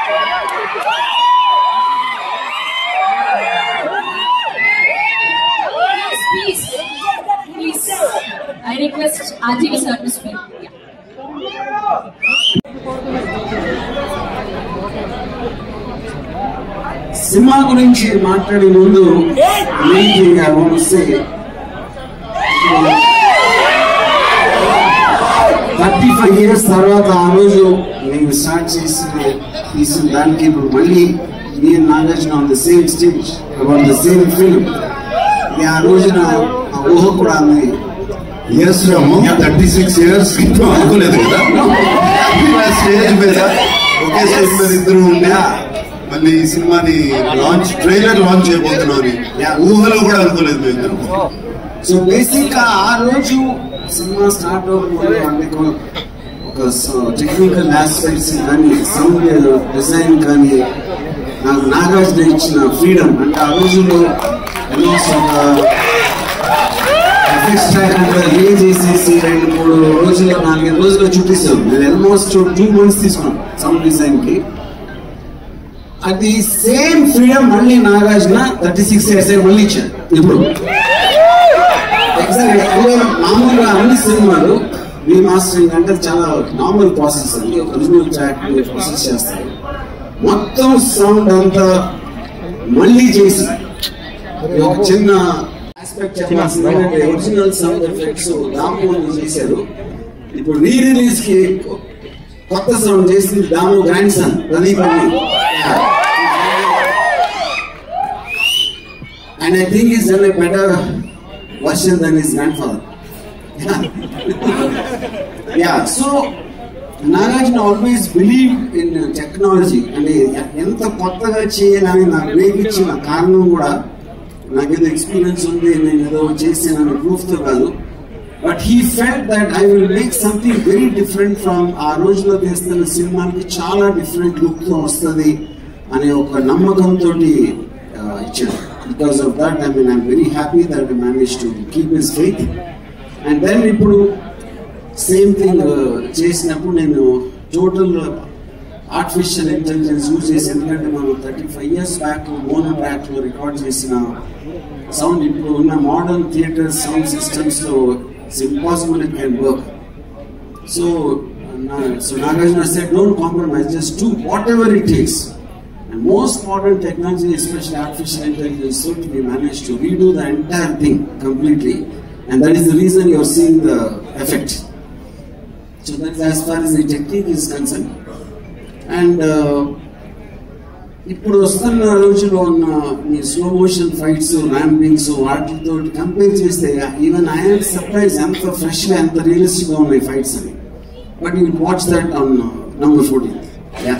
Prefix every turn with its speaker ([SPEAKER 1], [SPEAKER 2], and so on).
[SPEAKER 1] Please, I request RGV sir to speak.
[SPEAKER 2] Cinema గురించి మాట్లాడే ముందు main I want to say 35 years తర్వాత ఆ రోజు నేను స్టార్ట్ తీసిన దానికి ఇప్పుడు మళ్ళీ నేను Nagarjuna on the same stage about the same film ఆ రోజున ఆ ఊహ కూడా ఉంది.
[SPEAKER 3] Yes, Ramu, 36 years అనుకోలేదు కదా స్టేజ్ మీద ఒకే స్టేజ్ మీద ఇద్దరు ఉండే మళ్ళీ ఈ సినిమాని లాంచ్ ట్రైలర్ లాంచ్ చేయబోతున్నాను ఊహలో కూడా అనుకోలేదు మేము ఇద్దరు.
[SPEAKER 2] సో బేసిక్ గా ఆ రోజు సినిమా స్టార్ట్ అవుతుంది అంటే ఒక టెక్నికల్ ఆస్పెక్ట్స్ కానీ సౌండ్ డిజైన్ కానీ నాకు నాగార్జున ఇచ్చిన ఫ్రీడమ్ అంటే ఆ రోజుల్లో ఎఫెక్ట్స్ ట్రాక్ అంటే ఏ చేసేసి 2-3 రోజుల్లో 4-5 రోజుల్లో చూపిస్తాం. నేను ఆల్మోస్ట్ 2 months తీసుకున్నాను సౌండ్ డిజైన్ కి. అది సేమ్ ఫ్రీడమ్ మళ్ళీ నాగార్జున 36 years మళ్ళీ ఇచ్చాడు. ఇప్పుడు మామూలుగా అన్ని సినిమాలు రీమాస్టరింగ్ అంటే చాలా నార్మల్ ప్రాసెస్ అండి. ఒరిజినల్ ట్రాక్ ప్రాసెస్ చేస్తారు, మొత్తం సౌండ్ అంతా మళ్ళీ చేసి ఒక చిన్న ఆస్పెక్ట్ చెప్పాల్సింది ఒరిజినల్ సౌండ్ ఎఫెక్ట్స్ దాము చేశారు. ఇప్పుడు రీ రిలీజ్ కి కొత్త సౌండ్ చేసింది దాము గ్రాండ్ సన్ ప్రదీప్ అని. And I think he's done a better version than his grandfather. Yeah, so Nagarjuna always believed in technology. And ఎంత కొత్తగా చేయాలని నాకు నేర్పించిన కారణం కూడా నాకేదో ఎక్స్పీరియన్స్ ఉంది, నేను ఏదో చేసానని ప్రూఫ్తో కాదు. But he felt that I will make something very different from ఆ రోజులో తీస్తున్న సినిమాకి చాలా డిఫరెంట్ లుక్తో వస్తుంది అనే ఒక నమ్మకంతో ఇచ్చాడు. Because of that, I mean, I'm very happy that I managed to keep his faith. And then ఇప్పుడు సేమ్ థింగ్ చేసినప్పుడు నేను టోటల్ ఆర్టిఫిషియల్ ఇంటెలిజెన్స్ యూజ్ చేసి, ఎందుకంటే మనం 35 years బ్యాక్ మోనో ట్రాక్ లో రికార్డ్ చేసిన సౌండ్ ఇప్పుడు ఉన్న మోడర్న్ థియేటర్ సౌండ్ సిస్టమ్స్ లో it's impossible it can work. So Nagarjuna said, don't compromise, just do whatever it takes. And most modern technology, especially artificial intelligence, so we managed to redo the entire thing completely, and that is the reason you are seeing the effect. So that is as far as the technique is concerned. And ఇప్పుడు వస్తున్న రోజుల్లో ఉన్న ఈ slow motion fights, ర్యాంపింగ్స్ వాటితో compare చేస్తే even I am surprise ఎంత fresh గా ఎంత రియలిస్టిక్ గా ఉన్నాయి ఫైట్స్ అని. But you watch that on November 14th. Yeah.